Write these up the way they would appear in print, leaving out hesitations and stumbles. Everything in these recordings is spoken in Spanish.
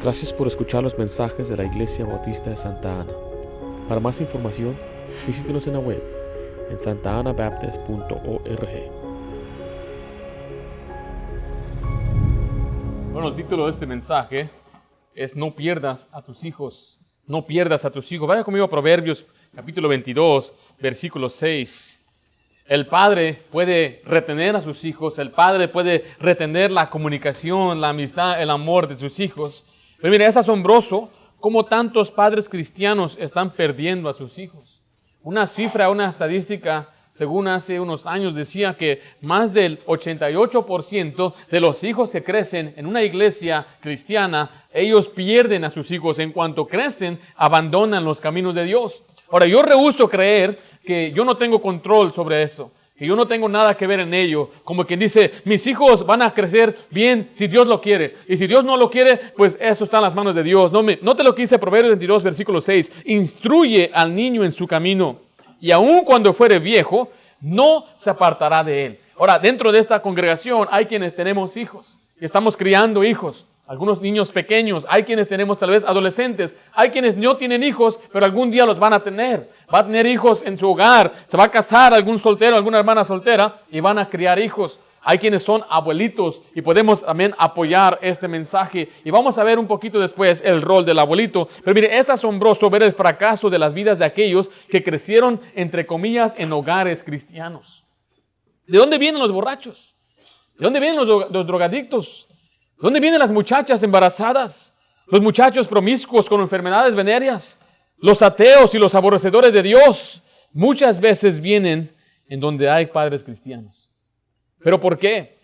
Gracias por escuchar los mensajes de la Iglesia Bautista de Santa Ana. Para más información, visítenos en la web en santaanabaptist.org. Bueno, el título de este mensaje es No pierdas a tus hijos. No pierdas a tus hijos. Vaya conmigo a Proverbios capítulo 22, versículo 6. El padre puede retener a sus hijos. El padre puede retener la comunicación, la amistad, el amor de sus hijos. Pero mire, es asombroso cómo tantos padres cristianos están perdiendo a sus hijos. Una cifra, una estadística, según hace unos años, decía que más del 88% de los hijos que crecen en una iglesia cristiana, ellos pierden a sus hijos. En cuanto crecen, abandonan los caminos de Dios. Ahora, yo rehúso creer que yo no tengo control sobre eso, que yo no tengo nada que ver en ello. Como quien dice, mis hijos van a crecer bien si Dios lo quiere. Y si Dios no lo quiere, pues eso está en las manos de Dios. Note lo que dice Proverbios 22, versículo 6. Instruye al niño en su camino, y aun cuando fuere viejo, no se apartará de él. Ahora, dentro de esta congregación hay quienes tenemos hijos, y estamos criando hijos. Algunos niños pequeños, hay quienes tenemos tal vez adolescentes, hay quienes no tienen hijos, pero algún día los van a tener. Va a tener hijos en su hogar, se va a casar algún soltero, alguna hermana soltera y van a criar hijos. Hay quienes son abuelitos y podemos también apoyar este mensaje. Y vamos a ver un poquito después el rol del abuelito. Pero mire, es asombroso ver el fracaso de las vidas de aquellos que crecieron, entre comillas, en hogares cristianos. ¿De dónde vienen los borrachos? ¿De dónde vienen los drogadictos? ¿De dónde vienen las muchachas embarazadas? Los muchachos promiscuos con enfermedades venéreas. Los ateos y los aborrecedores de Dios. Muchas veces vienen en donde hay padres cristianos. ¿Pero por qué?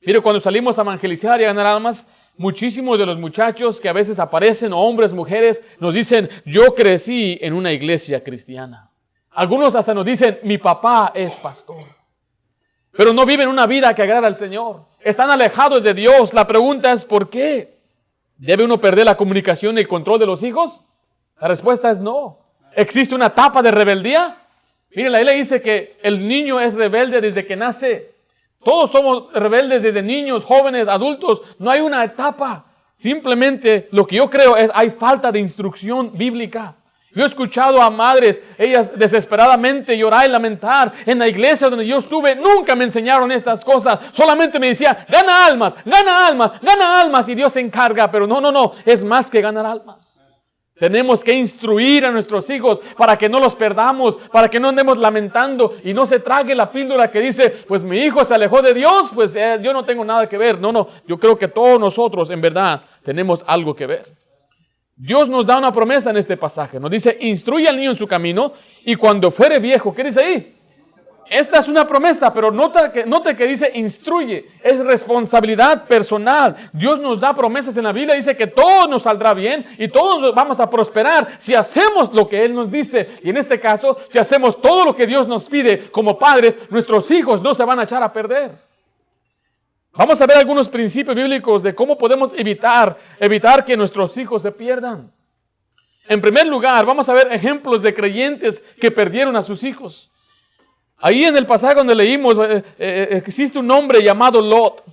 Mire, cuando salimos a evangelizar y a ganar almas, muchísimos de los muchachos que a veces aparecen, hombres, mujeres, nos dicen, yo crecí en una iglesia cristiana. Algunos hasta nos dicen, mi papá es pastor. Pero no viven una vida que agrada al Señor. Están alejados de Dios. La pregunta es, ¿por qué? ¿Debe uno perder la comunicación y el control de los hijos? La respuesta es no. ¿Existe una etapa de rebeldía? Mire, la Biblia dice que el niño es rebelde desde que nace. Todos somos rebeldes desde niños, jóvenes, adultos. No hay una etapa. Simplemente lo que yo creo es hay falta de instrucción bíblica. Yo he escuchado a madres, ellas desesperadamente llorar y lamentar. En la iglesia donde yo estuve, nunca me enseñaron estas cosas. Solamente me decían, gana almas, gana almas, gana almas. Y Dios se encarga. Pero no, es más que ganar almas. Tenemos que instruir a nuestros hijos para que no los perdamos, para que no andemos lamentando y no se trague la píldora que dice, pues mi hijo se alejó de Dios, pues yo no tengo nada que ver. No, yo creo que todos nosotros en verdad tenemos algo que ver. Dios nos da una promesa en este pasaje. Nos dice, instruye al niño en su camino y cuando fuere viejo, ¿qué dice ahí? Esta es una promesa, pero note que dice instruye. Es responsabilidad personal. Dios nos da promesas en la Biblia. Dice que todo nos saldrá bien y todos vamos a prosperar si hacemos lo que Él nos dice. Y en este caso, si hacemos todo lo que Dios nos pide como padres, nuestros hijos no se van a echar a perder. Vamos a ver algunos principios bíblicos de cómo podemos evitar que nuestros hijos se pierdan. En primer lugar, vamos a ver ejemplos de creyentes que perdieron a sus hijos. Ahí en el pasaje donde leímos, existe un hombre llamado Lot.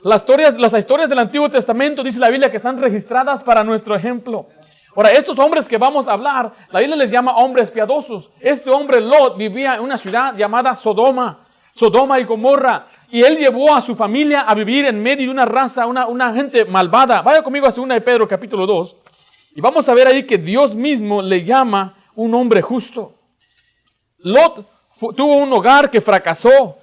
Las historias del Antiguo Testamento, dice la Biblia, que están registradas para nuestro ejemplo. Ahora, estos hombres que vamos a hablar, la Biblia les llama hombres piadosos. Este hombre Lot vivía en una ciudad llamada Sodoma y Gomorra. Y él llevó a su familia a vivir en medio de una raza, una gente malvada. Vaya conmigo a 2 de Pedro capítulo 2. Y vamos a ver ahí que Dios mismo le llama un hombre justo. Lot tuvo un hogar que fracasó.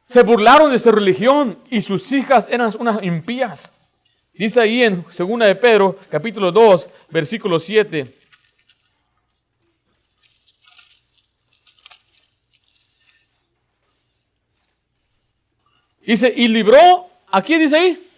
Se burlaron de su religión y sus hijas eran unas impías. Dice ahí en 2 de Pedro capítulo 2, versículo 7. Dice, y libró, ¿aquí dice ahí?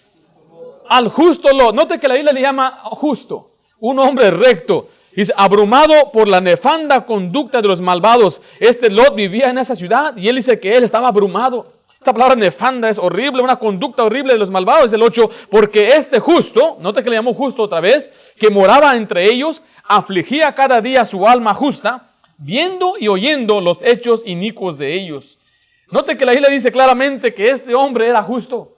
Al justo Lot. Note que la Biblia le llama justo, un hombre recto. Dice, abrumado por la nefanda conducta de los malvados. Este Lot vivía en esa ciudad y él dice que él estaba abrumado. Esta palabra nefanda es horrible, una conducta horrible de los malvados. Es el 8, porque este justo, note que le llamó justo otra vez, que moraba entre ellos, afligía cada día su alma justa, viendo y oyendo los hechos inicuos de ellos. Note que la Biblia dice claramente que este hombre era justo.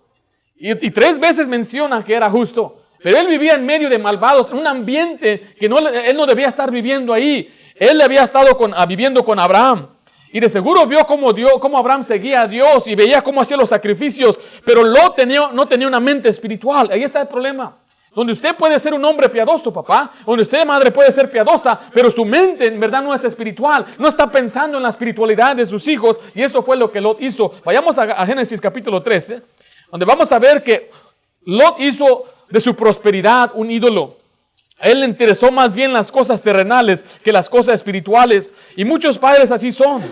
Y 3 veces menciona que era justo. Pero él vivía en medio de malvados, en un ambiente que él no debía estar viviendo ahí. Él había estado viviendo con Abraham. Y de seguro vio cómo Abraham seguía a Dios y veía cómo hacía los sacrificios. Pero Lot no tenía una mente espiritual. Ahí está el problema. Donde usted puede ser un hombre piadoso, papá. Donde usted, madre, puede ser piadosa. Pero su mente en verdad no es espiritual. No está pensando en la espiritualidad de sus hijos. Y eso fue lo que Lot hizo. Vayamos a Génesis capítulo 13. Donde vamos a ver que Lot hizo de su prosperidad un ídolo. A él le interesó más bien las cosas terrenales que las cosas espirituales. Y muchos padres así son.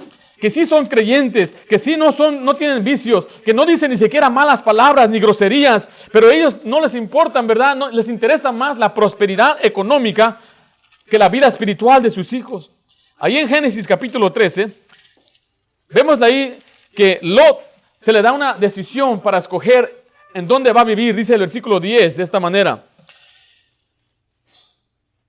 Que sí son creyentes, que sí no tienen vicios, que no dicen ni siquiera malas palabras ni groserías, pero ellos no les importan, ¿verdad? No, les interesa más la prosperidad económica que la vida espiritual de sus hijos. Ahí en Génesis capítulo 13, vemos ahí que Lot se le da una decisión para escoger en dónde va a vivir. Dice el versículo 10 de esta manera.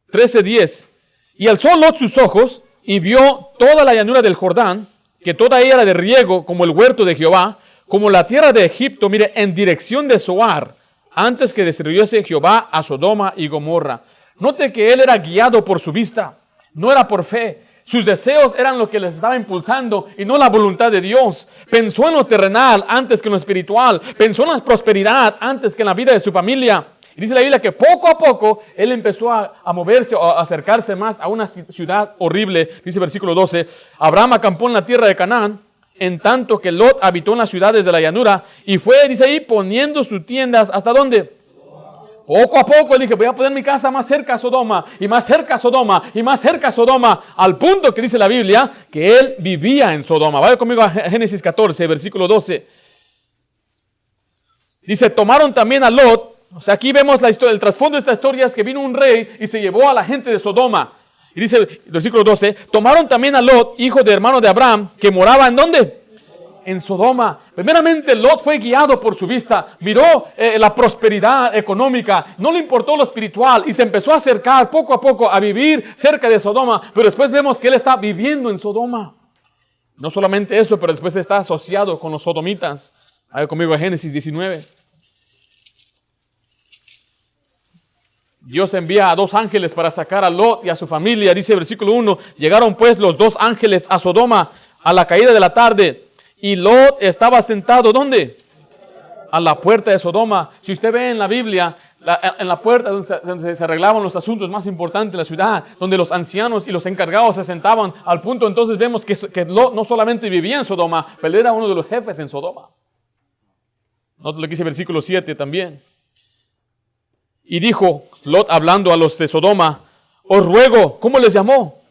13:10. Y alzó Lot sus ojos y vio toda la llanura del Jordán, que toda ella era de riego, como el huerto de Jehová, como la tierra de Egipto, mire, en dirección de Zoar, antes que destruyese Jehová a Sodoma y Gomorra. Note que él era guiado por su vista, no era por fe. Sus deseos eran lo que les estaba impulsando y no la voluntad de Dios. Pensó en lo terrenal antes que en lo espiritual. Pensó en la prosperidad antes que en la vida de su familia. Y dice la Biblia que poco a poco él empezó a moverse o a acercarse más a una ciudad horrible. Dice versículo 12, Abraham acampó en la tierra de Canaán, en tanto que Lot habitó en las ciudades de la llanura y fue, dice ahí, poniendo sus tiendas, ¿hasta dónde? Poco a poco él dijo, voy a poner mi casa más cerca a Sodoma, y más cerca a Sodoma, y más cerca a Sodoma, al punto que dice la Biblia que él vivía en Sodoma. Vaya conmigo a Génesis 14, versículo 12. Dice, tomaron también a Lot. O sea, aquí vemos la historia, el trasfondo de esta historia es que vino un rey y se llevó a la gente de Sodoma. Y dice el versículo 12, tomaron también a Lot, hijo de hermano de Abraham, que moraba ¿en dónde? En Sodoma. Primeramente Lot fue guiado por su vista, miró la prosperidad económica, no le importó lo espiritual y se empezó a acercar poco a poco a vivir cerca de Sodoma. Pero después vemos que él está viviendo en Sodoma. No solamente eso, pero después está asociado con los sodomitas. Vaya conmigo a Génesis 19. Dios envía a 2 ángeles para sacar a Lot y a su familia. Dice el versículo 1, llegaron pues los 2 ángeles a Sodoma a la caída de la tarde. Y Lot estaba sentado, ¿dónde? A la puerta de Sodoma. Si usted ve en la Biblia, en la puerta donde se arreglaban los asuntos más importantes de la ciudad, donde los ancianos y los encargados se sentaban, al punto entonces vemos que Lot no solamente vivía en Sodoma, pero era uno de los jefes en Sodoma. Nota lo que dice el versículo 7 también. Y dijo Lot hablando a los de Sodoma, os ruego, ¿cómo les llamó?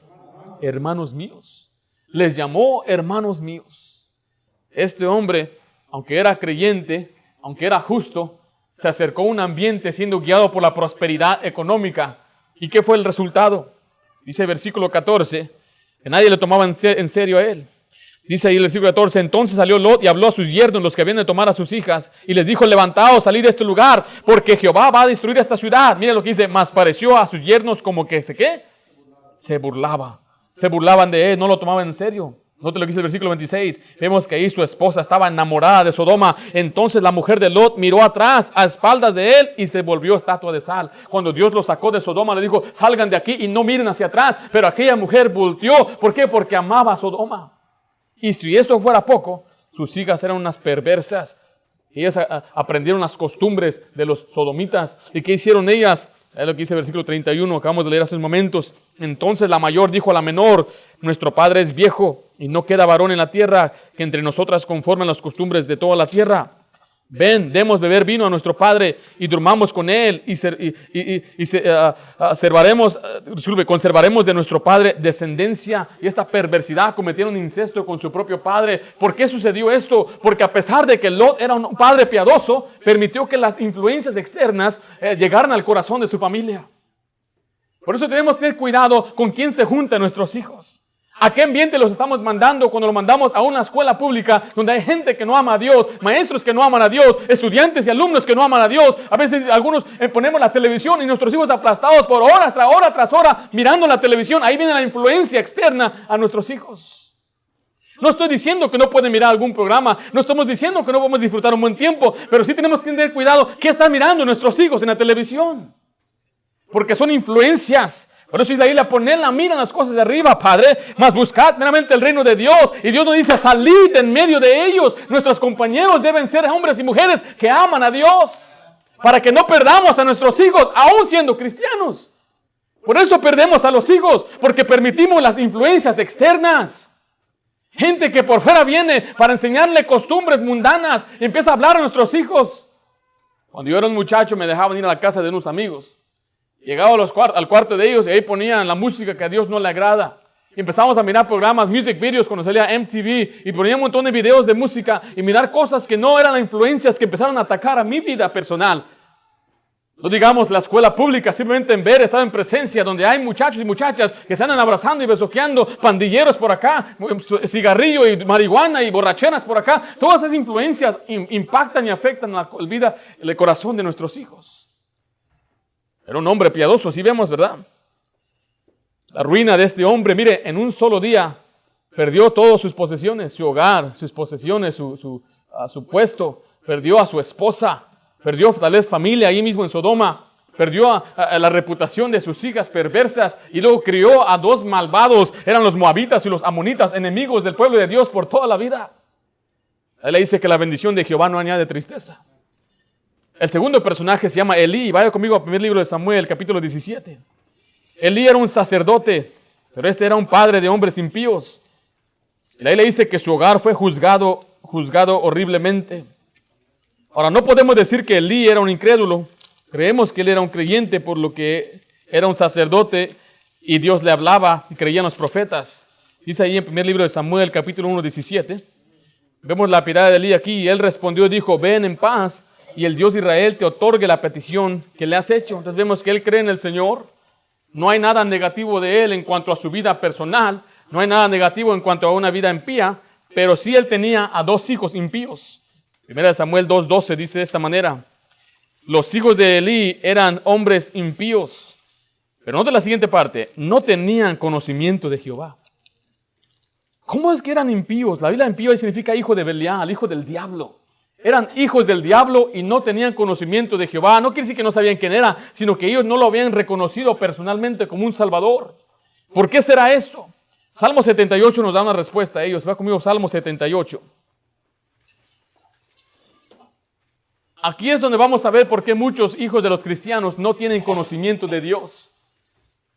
Hermanos míos. Les llamó hermanos míos. Este hombre, aunque era creyente, aunque era justo, se acercó a un ambiente siendo guiado por la prosperidad económica. ¿Y qué fue el resultado? Dice el versículo 14, que nadie le tomaba en serio a él. Dice ahí el versículo 14, entonces salió Lot y habló a sus yernos, los que habían de tomar a sus hijas, y les dijo, levantaos, salid de este lugar, porque Jehová va a destruir esta ciudad. Miren lo que dice, mas pareció a sus yernos como que, ¿qué? Se burlaban de él, no lo tomaban en serio. Note lo que dice el versículo 26, vemos que ahí su esposa estaba enamorada de Sodoma. Entonces la mujer de Lot miró atrás, a espaldas de él, y se volvió estatua de sal. Cuando Dios lo sacó de Sodoma, le dijo, salgan de aquí y no miren hacia atrás. Pero aquella mujer volteó, ¿por qué? Porque amaba a Sodoma. Y si eso fuera poco, sus hijas eran unas perversas. Ellas aprendieron las costumbres de los sodomitas. ¿Y qué hicieron ellas? Es lo que dice el versículo 31, acabamos de leer hace unos momentos. Entonces la mayor dijo a la menor, nuestro padre es viejo y no queda varón en la tierra que entre nosotras conformen las costumbres de toda la tierra. Ven, demos beber vino a nuestro padre y durmamos con él conservaremos de nuestro padre descendencia. Y esta perversidad, cometieron incesto con su propio padre. ¿Por qué sucedió esto? Porque a pesar de que Lot era un padre piadoso, permitió que las influencias externas llegaran al corazón de su familia. Por eso tenemos que tener cuidado con quién se juntan nuestros hijos. ¿A qué ambiente los estamos mandando cuando los mandamos a una escuela pública donde hay gente que no ama a Dios, maestros que no aman a Dios, estudiantes y alumnos que no aman a Dios? A veces algunos ponemos la televisión y nuestros hijos aplastados por horas tras hora mirando la televisión. Ahí viene la influencia externa a nuestros hijos. No estoy diciendo que no pueden mirar algún programa, no estamos diciendo que no podemos disfrutar un buen tiempo, pero sí tenemos que tener cuidado qué están mirando nuestros hijos en la televisión. Porque son influencias. Por eso Isaías, ponedla, miran las cosas de arriba, Padre, mas buscad meramente el reino de Dios. Y Dios nos dice, salid en medio de ellos. Nuestros compañeros deben ser hombres y mujeres que aman a Dios, para que no perdamos a nuestros hijos, aún siendo cristianos. Por eso perdemos a los hijos, porque permitimos las influencias externas. Gente que por fuera viene para enseñarle costumbres mundanas y empieza a hablar a nuestros hijos. Cuando yo era un muchacho me dejaban ir a la casa de unos amigos. Llegaba al cuarto de ellos y ahí ponían la música que a Dios no le agrada. Y empezamos a mirar programas, music videos, cuando salía MTV, y ponían un montón de videos de música y mirar cosas que no eran las influencias que empezaron a atacar a mi vida personal. No digamos la escuela pública, simplemente en ver, estar en presencia, donde hay muchachos y muchachas que se andan abrazando y besuqueando, pandilleros por acá, cigarrillo y marihuana y borracheras por acá. Todas esas influencias impactan y afectan la vida, el corazón de nuestros hijos. Era un hombre piadoso, así vemos, ¿verdad? La ruina de este hombre, mire, en un solo día perdió todas sus posesiones, su hogar, sus posesiones, su puesto, perdió a su esposa. Perdió tal vez familia ahí mismo en Sodoma. Perdió a la reputación de sus hijas perversas. Y luego crió a dos malvados. Eran los moabitas y los amonitas, enemigos del pueblo de Dios por toda la vida. Él le dice que la bendición de Jehová no añade tristeza. El segundo personaje se llama Elí. Vaya conmigo al primer libro de Samuel, capítulo 17. Elí era un sacerdote, pero este era un padre de hombres impíos. Y ahí le dice que su hogar fue juzgado horriblemente. Ahora, no podemos decir que Elí era un incrédulo. Creemos que él era un creyente por lo que era un sacerdote y Dios le hablaba y creían los profetas. Dice ahí en el primer libro de Samuel, capítulo 1, 17. Vemos la piedad de Elí aquí. Y él respondió y dijo, ven en paz y el Dios de Israel te otorgue la petición que le has hecho. Entonces vemos que él cree en el Señor. No hay nada negativo de él en cuanto a su vida personal. No hay nada negativo en cuanto a una vida impía. Pero sí él tenía a dos hijos impíos. Primera de Samuel 2:12 dice de esta manera: los hijos de Elí eran hombres impíos. Pero nota la siguiente parte: no tenían conocimiento de Jehová. ¿Cómo es que eran impíos? La Biblia impío ahí significa hijo de Belial, hijo del diablo. Eran hijos del diablo y no tenían conocimiento de Jehová. No quiere decir que no sabían quién era, sino que ellos no lo habían reconocido personalmente como un salvador. ¿Por qué será esto? Salmo 78 nos da una respuesta a ellos. Va conmigo, Salmo 78. Aquí es donde vamos a ver por qué muchos hijos de los cristianos no tienen conocimiento de Dios.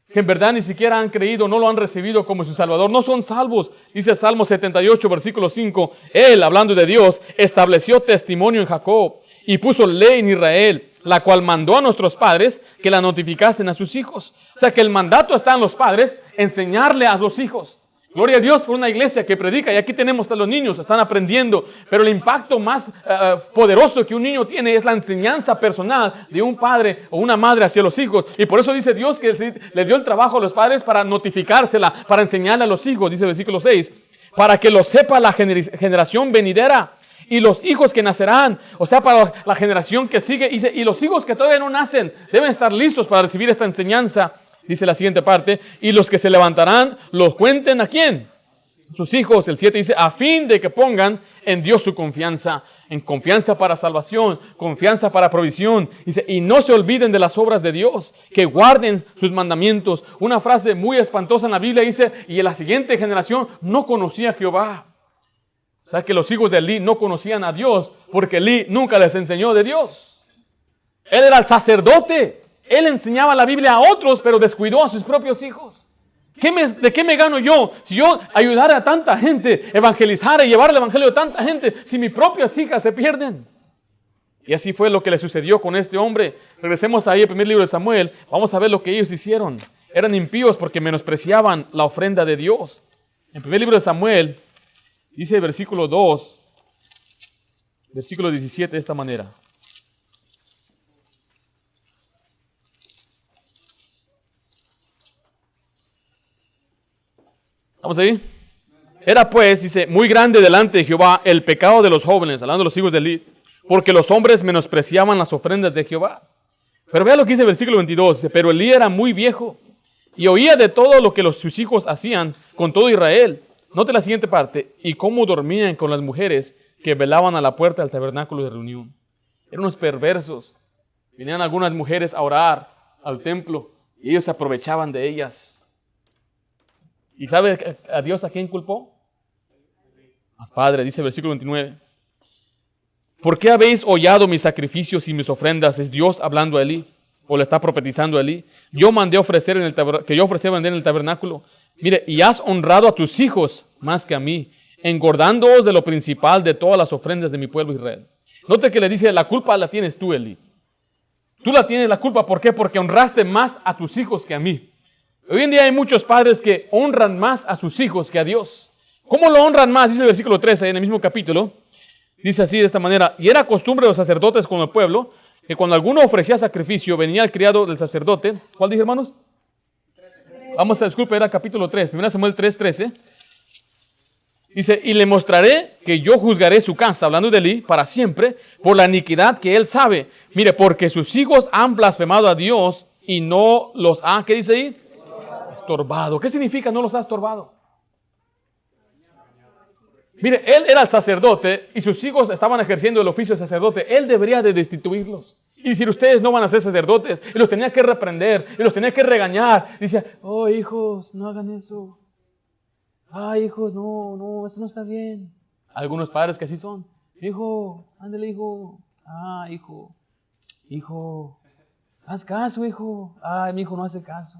Que en verdad ni siquiera han creído, no lo han recibido como su Salvador. No son salvos. Dice Salmo 78, versículo 5. Él, hablando de Dios, estableció testimonio en Jacob y puso ley en Israel, la cual mandó a nuestros padres que la notificasen a sus hijos. O sea que el mandato está en los padres, enseñarle a los hijos. Gloria a Dios por una iglesia que predica, y aquí tenemos a los niños, están aprendiendo, pero el impacto más poderoso que un niño tiene es la enseñanza personal de un padre o una madre hacia los hijos. Y por eso dice Dios que le dio el trabajo a los padres para notificársela, para enseñarle a los hijos, dice el versículo 6, para que lo sepa la generación venidera y los hijos que nacerán, o sea, para la generación que sigue, y los hijos que todavía no nacen deben estar listos para recibir esta enseñanza. Dice la siguiente parte, y los que se levantarán, los cuenten ¿a quién? Sus hijos. El 7 dice, a fin de que pongan en Dios su confianza, en confianza para salvación, confianza para provisión. Dice, y no se olviden de las obras de Dios, que guarden sus mandamientos. Una frase muy espantosa en la Biblia dice, y en la siguiente generación no conocía a Jehová. O sea que los hijos de Elí no conocían a Dios, porque Elí nunca les enseñó de Dios. Él era el sacerdote. Él enseñaba la Biblia a otros, pero descuidó a sus propios hijos. ¿De qué me gano yo si yo ayudara a tanta gente, evangelizara y llevar el evangelio a tanta gente, si mis propias hijas se pierden? Y así fue lo que le sucedió con este hombre. Regresemos ahí al primer libro de Samuel. Vamos a ver lo que ellos hicieron. Eran impíos porque menospreciaban la ofrenda de Dios. En el primer libro de Samuel, dice el versículo 2, versículo 17 de esta manera. ¿Vamos ahí? Era pues, dice, muy grande delante de Jehová el pecado de los jóvenes, hablando de los hijos de Elí, porque los hombres menospreciaban las ofrendas de Jehová. Pero vea lo que dice el versículo 22, dice, pero Elí era muy viejo y oía de todo lo que sus hijos hacían con todo Israel, Note la siguiente parte. Y cómo dormían con las mujeres que velaban a la puerta del tabernáculo de reunión. Eran unos perversos. Venían algunas mujeres a orar al templo y ellos se aprovechaban de ellas. ¿Y sabe a Dios a quién culpó? Al Padre, dice el versículo 29. ¿Por qué habéis hollado mis sacrificios y mis ofrendas? Es Dios hablando a Elí, o le está profetizando a Elí. Yo mandé ofrecer que yo ofrecía vender en el tabernáculo. Mire, y has honrado a tus hijos más que a mí, engordándoos de lo principal de todas las ofrendas de mi pueblo Israel. Note que le dice, la culpa la tienes tú, Elí. Tú la tienes la culpa, ¿por qué? Porque honraste más a tus hijos que a mí. Hoy en día hay muchos padres que honran más a sus hijos que a Dios. ¿Cómo lo honran más? Dice el versículo 13 en el mismo capítulo. Dice así de esta manera, y era costumbre de los sacerdotes con el pueblo, que cuando alguno ofrecía sacrificio, venía el criado del sacerdote. ¿Cuál dije, hermanos? Vamos a, disculpe, era capítulo 3, 1 Samuel 3:13. Dice, y le mostraré que yo juzgaré su casa, hablando de Elí, para siempre, por la iniquidad que él sabe. Mire, porque sus hijos han blasfemado a Dios y no los ha, ¿qué dice ahí? Estorbado. ¿Qué significa no los ha estorbado? Mire, él era el sacerdote y sus hijos estaban ejerciendo el oficio de sacerdote. Él debería de destituirlos y decir, ustedes no van a ser sacerdotes. Y los tenía que reprender y los tenía que regañar. Dice, oh hijos, no hagan eso. Ay, hijos, no, eso no está bien. Algunos padres que así son. Hijo, ándale, hijo. Ah, hijo, haz caso, hijo. Ay, mi hijo no hace caso.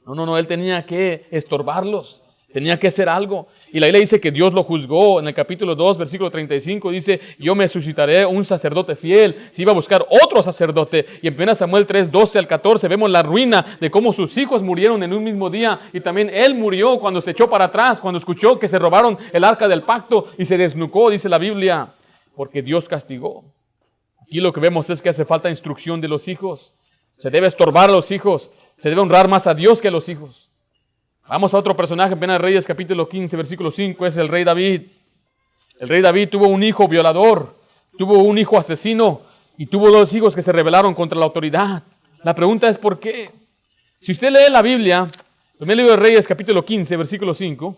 No, él tenía que estorbarlos. Tenía que hacer algo. Y la Biblia dice que Dios lo juzgó. En el capítulo 2, versículo 35, dice, yo me suscitaré un sacerdote fiel. Se iba a buscar otro sacerdote. Y en 1 Samuel 3, 12 al 14, vemos la ruina de cómo sus hijos murieron en un mismo día. Y también él murió cuando se echó para atrás, cuando escuchó que se robaron el arca del pacto y se desnucó, dice la Biblia, porque Dios castigó. Aquí lo que vemos es que hace falta instrucción de los hijos. Se debe estorbar a los hijos. Se debe honrar más a Dios que a los hijos. Vamos a otro personaje en 1 Reyes capítulo 15, versículo 5, es el rey David. El rey David tuvo un hijo violador, tuvo un hijo asesino y tuvo 2 hijos que se rebelaron contra la autoridad. La pregunta es ¿por qué? Si usted lee la Biblia, el primer libro de Reyes capítulo 15, versículo 5,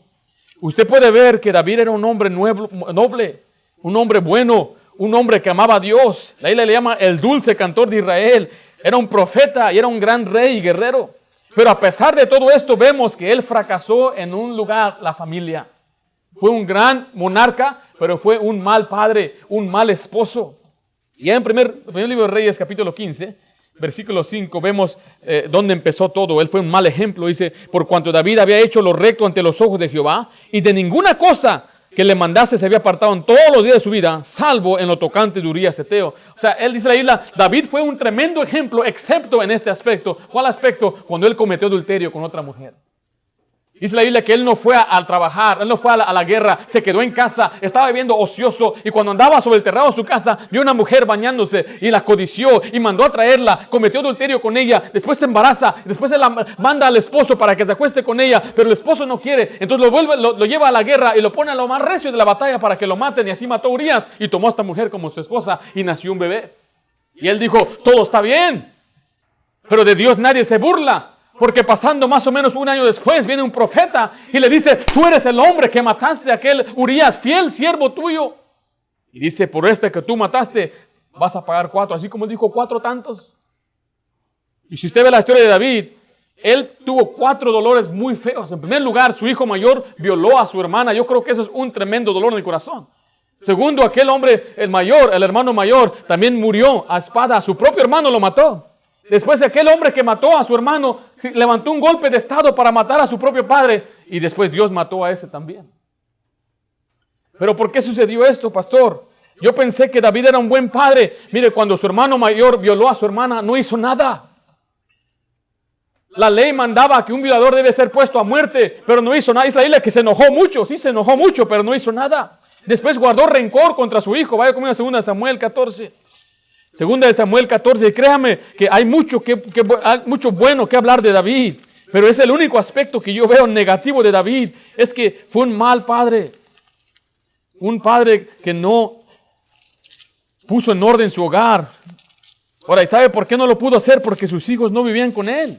usted puede ver que David era un hombre noble, un hombre bueno, un hombre que amaba a Dios. La Biblia le llama el dulce cantor de Israel. Era un profeta y era un gran rey y guerrero. Pero a pesar de todo esto, vemos que él fracasó en un lugar, la familia. Fue un gran monarca, pero fue un mal padre, un mal esposo. Y en el primer libro de Reyes, capítulo 15, versículo 5, vemos dónde empezó todo. Él fue un mal ejemplo. Dice, por cuanto David había hecho lo recto ante los ojos de Jehová, y de ninguna cosa que le mandase se había apartado en todos los días de su vida, salvo en lo tocante de Urías Eteo. O sea, él dice en la Biblia, David fue un tremendo ejemplo, excepto en este aspecto. ¿Cuál aspecto? Cuando él cometió adulterio con otra mujer. Dice la Biblia que él no fue a trabajar, él no fue a la guerra, se quedó en casa, estaba viviendo ocioso y cuando andaba sobre el terrado de su casa, vio una mujer bañándose y la codició y mandó a traerla, cometió adulterio con ella, después se embaraza, después se la manda al esposo para que se acueste con ella, pero el esposo no quiere, entonces lo lleva a la guerra y lo pone a lo más recio de la batalla para que lo maten y así mató a Urías y tomó a esta mujer como su esposa y nació un bebé. Y él dijo, todo está bien, pero de Dios nadie se burla. Porque pasando más o menos un año después viene un profeta y le dice, tú eres el hombre que mataste a aquel Urías, fiel siervo tuyo. Y dice, por este que tú mataste, vas a pagar 4, así como él dijo 4 tantos. Y si usted ve la historia de David, él tuvo 4 dolores muy feos. En primer lugar, su hijo mayor violó a su hermana. Yo creo que eso es un tremendo dolor en el corazón. Segundo, aquel hombre, el hermano mayor, también murió a espada. A su propio hermano lo mató. Después aquel hombre que mató a su hermano levantó un golpe de estado para matar a su propio padre y después Dios mató a ese también. ¿Pero por qué sucedió esto, pastor? Yo pensé que David era un buen padre. Mire, cuando su hermano mayor violó a su hermana, no hizo nada. La ley mandaba que un violador debe ser puesto a muerte, pero no hizo nada. Es la Biblia que se enojó mucho, sí se enojó mucho, pero no hizo nada. Después guardó rencor contra su hijo. Vaya conmigo a 2 Samuel 14. Segunda de Samuel 14, y créame que hay mucho bueno que hablar de David, pero es el único aspecto que yo veo negativo de David, es que fue un mal padre, un padre que no puso en orden su hogar. Ahora, ¿y sabe por qué no lo pudo hacer? Porque sus hijos no vivían con él.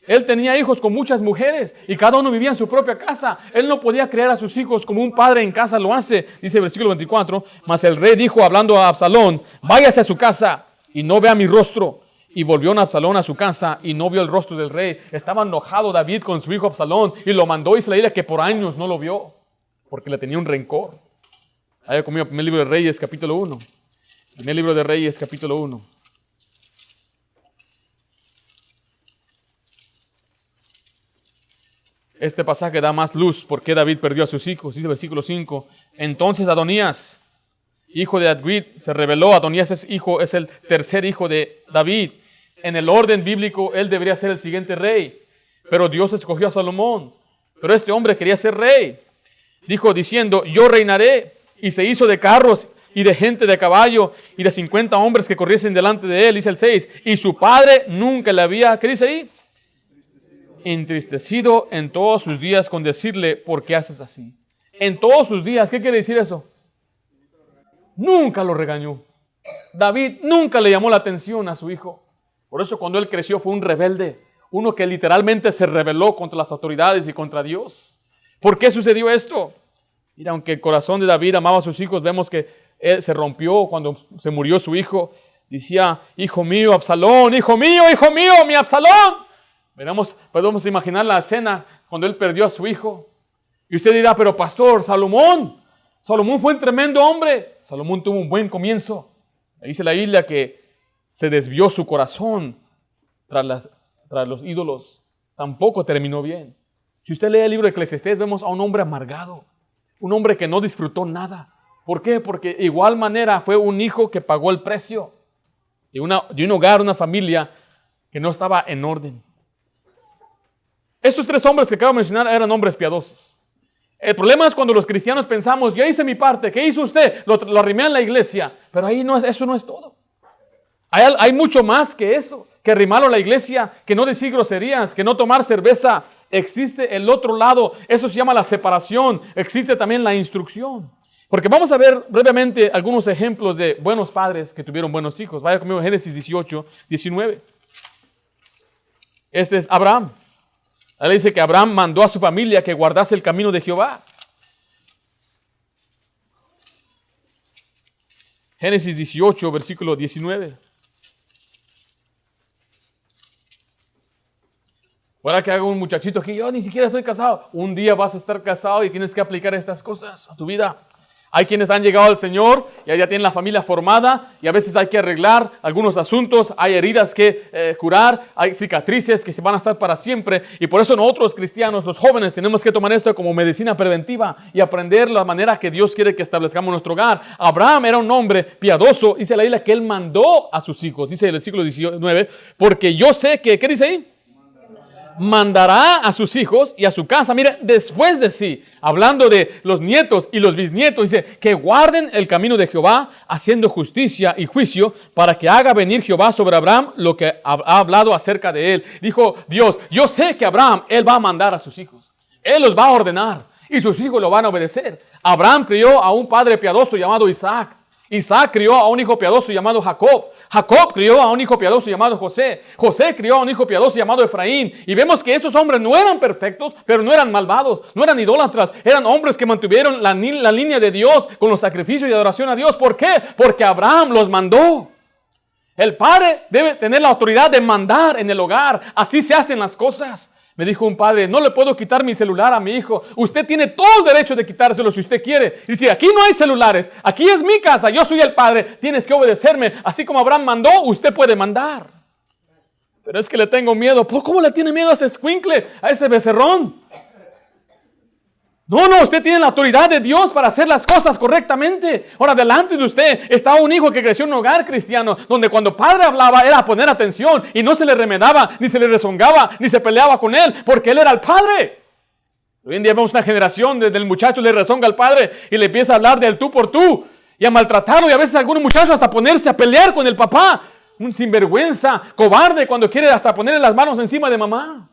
Él tenía hijos con muchas mujeres y cada uno vivía en su propia casa. Él no podía criar a sus hijos como un padre en casa lo hace. Dice el versículo 24, mas el rey dijo hablando a Absalón, váyase a su casa y no vea mi rostro. Y volvió Absalón a su casa y no vio el rostro del rey. Estaba enojado David con su hijo Absalón y lo mandó, dice la Biblia, que por años no lo vio porque le tenía un rencor. Haya conmigo primer libro de Reyes, capítulo 1. Primer libro de Reyes, capítulo 1. Este pasaje da más luz por qué David perdió a sus hijos. Dice el versículo 5. Entonces Adonías, hijo de Adgrid, se rebeló. Adonías es el tercer hijo de David. En el orden bíblico, él debería ser el siguiente rey. Pero Dios escogió a Salomón. Pero este hombre quería ser rey. Dijo diciendo, yo reinaré. Y se hizo de carros y de gente de caballo y de 50 hombres que corriesen delante de él. Dice el 6. Y su padre nunca le había, ¿qué dice ahí? Entristecido en todos sus días con decirle, ¿por qué haces así? En todos sus días, ¿qué quiere decir eso? Nunca lo regañó. David nunca le llamó la atención a su hijo. Por eso cuando él creció fue un rebelde, uno que literalmente se rebeló contra las autoridades y contra Dios. ¿Por qué sucedió esto? Mira, aunque el corazón de David amaba a sus hijos, vemos que él se rompió cuando se murió su hijo. Decía, hijo mío, Absalón, hijo mío, mi Absalón. Podemos imaginar la escena cuando él perdió a su hijo. Y usted dirá, pero pastor, Salomón fue un tremendo hombre. Salomón tuvo un buen comienzo. Dice la Biblia que se desvió su corazón tras los ídolos. Tampoco terminó bien. Si usted lee el libro de Eclesiastés, vemos a un hombre amargado. Un hombre que no disfrutó nada. ¿Por qué? Porque de igual manera fue un hijo que pagó el precio de un hogar, una familia que no estaba en orden. Estos tres hombres que acabo de mencionar eran hombres piadosos. El problema es cuando los cristianos pensamos, ya hice mi parte, ¿qué hizo usted? Lo arrimé en la iglesia, pero ahí eso no es todo. Hay mucho más que eso, que arrimarlo a la iglesia, que no decir groserías, que no tomar cerveza. Existe el otro lado, eso se llama la separación, existe también la instrucción. Porque vamos a ver brevemente algunos ejemplos de buenos padres que tuvieron buenos hijos. Vaya conmigo a Génesis 18, 19. Este es Abraham. Él dice que Abraham mandó a su familia que guardase el camino de Jehová. Génesis 18, versículo 19. Ahora que haga un muchachito que yo ni siquiera estoy casado. Un día vas a estar casado y tienes que aplicar estas cosas a tu vida. Hay quienes han llegado al Señor y ya tienen la familia formada y a veces hay que arreglar algunos asuntos, hay heridas que curar, hay cicatrices que se van a estar para siempre y por eso nosotros cristianos, los jóvenes, tenemos que tomar esto como medicina preventiva y aprender la manera que Dios quiere que establezcamos nuestro hogar. Abraham era un hombre piadoso, dice la Biblia que él mandó a sus hijos, dice el versículo 19, porque yo sé que, ¿qué dice ahí? Mandará a sus hijos y a su casa, mira, después de sí, hablando de los nietos y los bisnietos, dice, que guarden el camino de Jehová, haciendo justicia y juicio, para que haga venir Jehová sobre Abraham lo que ha hablado acerca de él. Dijo Dios, yo sé que Abraham, él va a mandar a sus hijos, él los va a ordenar y sus hijos lo van a obedecer. Abraham crió a un padre piadoso llamado Isaac. Isaac crió a un hijo piadoso llamado Jacob. Jacob crió a un hijo piadoso llamado José. José crió a un hijo piadoso llamado Efraín. Y vemos que esos hombres no eran perfectos, pero no eran malvados, no eran idólatras. Eran hombres que mantuvieron la línea de Dios con los sacrificios y adoración a Dios. ¿Por qué? Porque Abraham los mandó. El padre debe tener la autoridad de mandar en el hogar. Así se hacen las cosas. Me dijo un padre, no le puedo quitar mi celular a mi hijo. Usted tiene todo el derecho de quitárselo si usted quiere. Dice, aquí no hay celulares, aquí es mi casa, yo soy el padre, tienes que obedecerme. Así como Abraham mandó, usted puede mandar. Pero es que le tengo miedo. ¿Por cómo le tiene miedo a ese escuincle, a ese becerrón? No, usted tiene la autoridad de Dios para hacer las cosas correctamente. Ahora, delante de usted está un hijo que creció en un hogar cristiano, donde cuando padre hablaba era poner atención y no se le remedaba, ni se le rezongaba, ni se peleaba con él, porque él era el padre. Hoy en día vemos una generación desde el muchacho le rezonga al padre y le empieza a hablar del tú por tú y a maltratarlo, y a veces algunos muchachos hasta ponerse a pelear con el papá. Un sinvergüenza, cobarde, cuando quiere hasta ponerle las manos encima de mamá.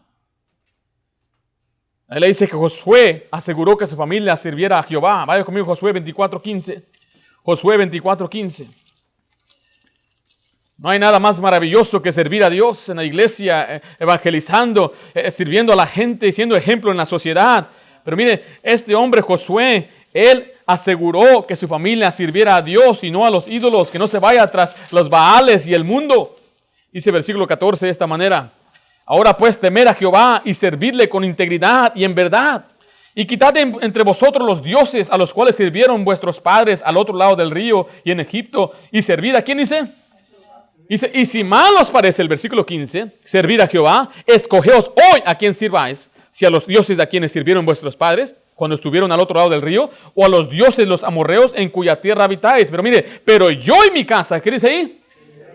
Él le dice que Josué aseguró que su familia sirviera a Jehová. Vaya conmigo, Josué 24:15. Josué 24:15. No hay nada más maravilloso que servir a Dios en la iglesia, evangelizando, sirviendo a la gente y siendo ejemplo en la sociedad. Pero mire, este hombre Josué, él aseguró que su familia sirviera a Dios y no a los ídolos, que no se vaya tras los Baales y el mundo. Dice versículo 14 de esta manera: ahora pues temed a Jehová y servidle con integridad y en verdad. Y quitad entre vosotros los dioses a los cuales sirvieron vuestros padres al otro lado del río y en Egipto. Y servid a quién dice. Dice, y si mal os parece, el versículo 15, servir a Jehová, escogeos hoy a quien sirváis, si a los dioses a quienes sirvieron vuestros padres cuando estuvieron al otro lado del río, o a los dioses los amorreos en cuya tierra habitáis. Pero mire, pero yo y mi casa, ¿qué dice ahí?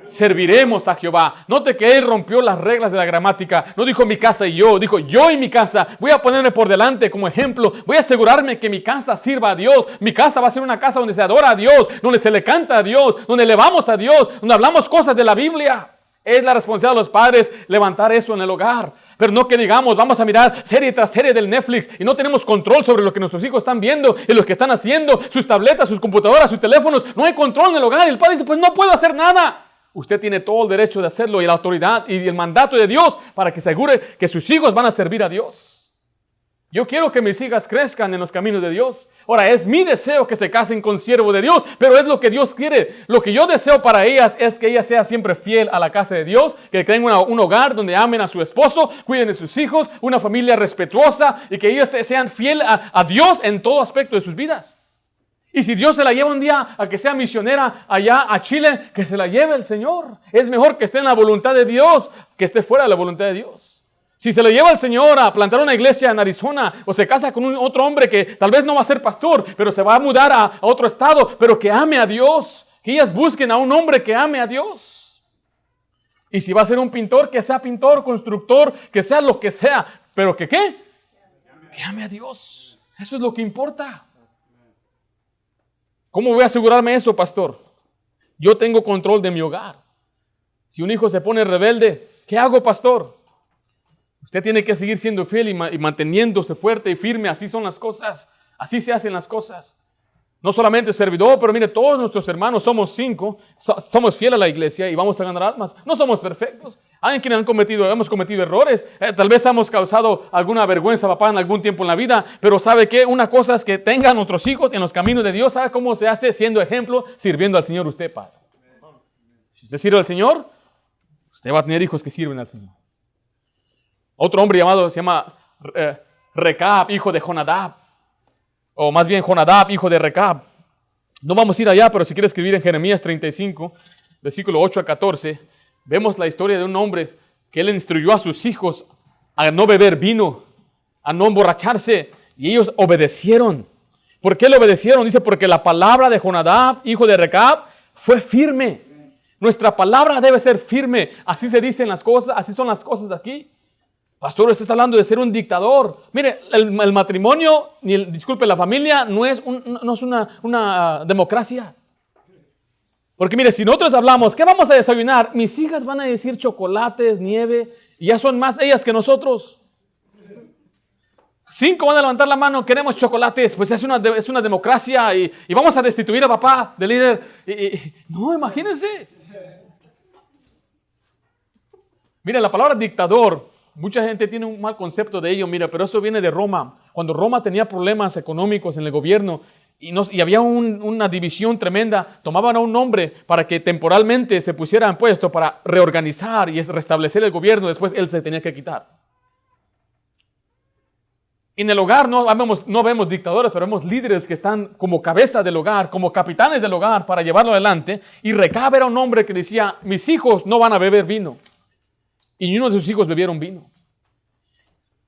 Serviremos a Jehová. Note que él rompió las reglas de la gramática. No dijo mi casa y yo, dijo yo y mi casa. Voy a ponerme por delante como ejemplo. Voy a asegurarme que mi casa sirva a Dios. Mi casa va a ser una casa donde se adora a Dios, donde se le canta a Dios, donde elevamos a Dios, donde hablamos cosas de la Biblia. Es la responsabilidad de los padres levantar eso en el hogar. Pero no que digamos, vamos a mirar serie tras serie del Netflix y no tenemos control sobre lo que nuestros hijos están viendo y lo que están haciendo, sus tabletas, sus computadoras, sus teléfonos. No hay control en el hogar. Y el padre dice, pues no puedo hacer nada. Usted tiene todo el derecho de hacerlo y la autoridad y el mandato de Dios para que asegure que sus hijos van a servir a Dios. Yo quiero que mis hijas crezcan en los caminos de Dios. Ahora, es mi deseo que se casen con siervos de Dios, pero es lo que Dios quiere. Lo que yo deseo para ellas es que ellas sean siempre fiel a la casa de Dios, que tengan un hogar donde amen a su esposo, cuiden de sus hijos, una familia respetuosa y que ellas sean fieles a Dios en todo aspecto de sus vidas. Y si Dios se la lleva un día a que sea misionera allá a Chile, que se la lleve el Señor. Es mejor que esté en la voluntad de Dios que esté fuera de la voluntad de Dios. Si se la lleva el Señor a plantar una iglesia en Arizona o se casa con otro hombre que tal vez no va a ser pastor, pero se va a mudar a otro estado, pero que ame a Dios, que ellas busquen a un hombre que ame a Dios. Y si va a ser un pintor, que sea pintor, constructor, que sea lo que sea, pero que ¿qué? Que ame a Dios. Eso es lo que importa. ¿Cómo voy a asegurarme eso, pastor? Yo tengo control de mi hogar. Si un hijo se pone rebelde, ¿qué hago, pastor? Usted tiene que seguir siendo fiel y manteniéndose fuerte y firme. Así son las cosas. Así se hacen las cosas. No solamente servidor, pero mire, todos nuestros hermanos somos 5. Somos fieles a la iglesia y vamos a ganar almas. No somos perfectos. Hay quienes hemos cometido errores. Tal vez hemos causado alguna vergüenza, papá, en algún tiempo en la vida. Pero ¿sabe qué? Una cosa es que tengan a nuestros hijos en los caminos de Dios. ¿Sabe cómo se hace? Siendo ejemplo, sirviendo al Señor usted, padre. Si usted sirve al Señor, usted va a tener hijos que sirven al Señor. Otro hombre se llama Recab, hijo de Jonadab. O más bien Jonadab, hijo de Recab. No vamos a ir allá, pero si quiere escribir en Jeremías 35, versículo 8 a 14, vemos la historia de un hombre que él instruyó a sus hijos a no beber vino, a no emborracharse, y ellos obedecieron. ¿Por qué le obedecieron? Dice, porque la palabra de Jonadab, hijo de Recab, fue firme. Nuestra palabra debe ser firme. Así se dicen las cosas, así son las cosas aquí. Pastor, usted está hablando de ser un dictador. Mire, el matrimonio, la familia no es una democracia. Porque mire, si nosotros hablamos, ¿qué vamos a desayunar? Mis hijas van a decir chocolates, nieve, y ya son más ellas que nosotros. 5 van a levantar la mano, queremos chocolates, pues es una democracia y vamos a destituir a papá de líder. No, imagínense. Mire, la palabra dictador, mucha gente tiene un mal concepto de ello, mira, pero eso viene de Roma. Cuando Roma tenía problemas económicos en el gobierno y había una división tremenda, tomaban a un hombre para que temporalmente se pusiera en puesto para reorganizar y restablecer el gobierno, después él se tenía que quitar. En el hogar no vemos dictadores, pero vemos líderes que están como cabeza del hogar, como capitanes del hogar para llevarlo adelante. Y Recab era un hombre que decía, mis hijos no van a beber vino. Y ni uno de sus hijos bebieron vino.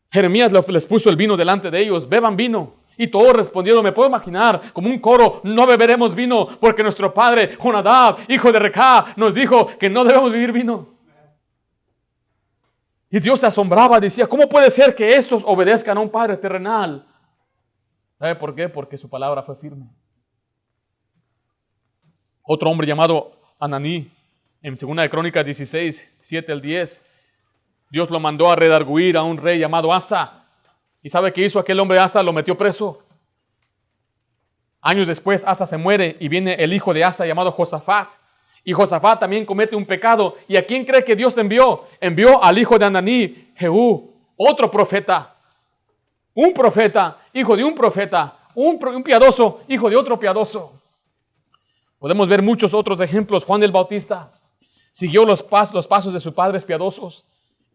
Jeremías les puso el vino delante de ellos, beban vino. Y todos respondieron, me puedo imaginar, como un coro, no beberemos vino, porque nuestro padre Jonadab, hijo de Recab, nos dijo que no debemos beber vino. Y Dios se asombraba, decía, ¿cómo puede ser que estos obedezcan a un padre terrenal? ¿Sabe por qué? Porque su palabra fue firme. Otro hombre llamado Ananí, en 2 de Crónicas 16, 7 al 10, Dios lo mandó a redarguir a un rey llamado Asa. ¿Y sabe qué hizo aquel hombre Asa? Lo metió preso. Años después Asa se muere y viene el hijo de Asa llamado Josafat. Y Josafat también comete un pecado. ¿Y a quién cree que Dios envió? Envió al hijo de Ananí, Jehú, otro profeta. Un profeta, hijo de un profeta. Un piadoso, hijo de otro piadoso. Podemos ver muchos otros ejemplos. Juan el Bautista siguió los pasos de sus padres piadosos.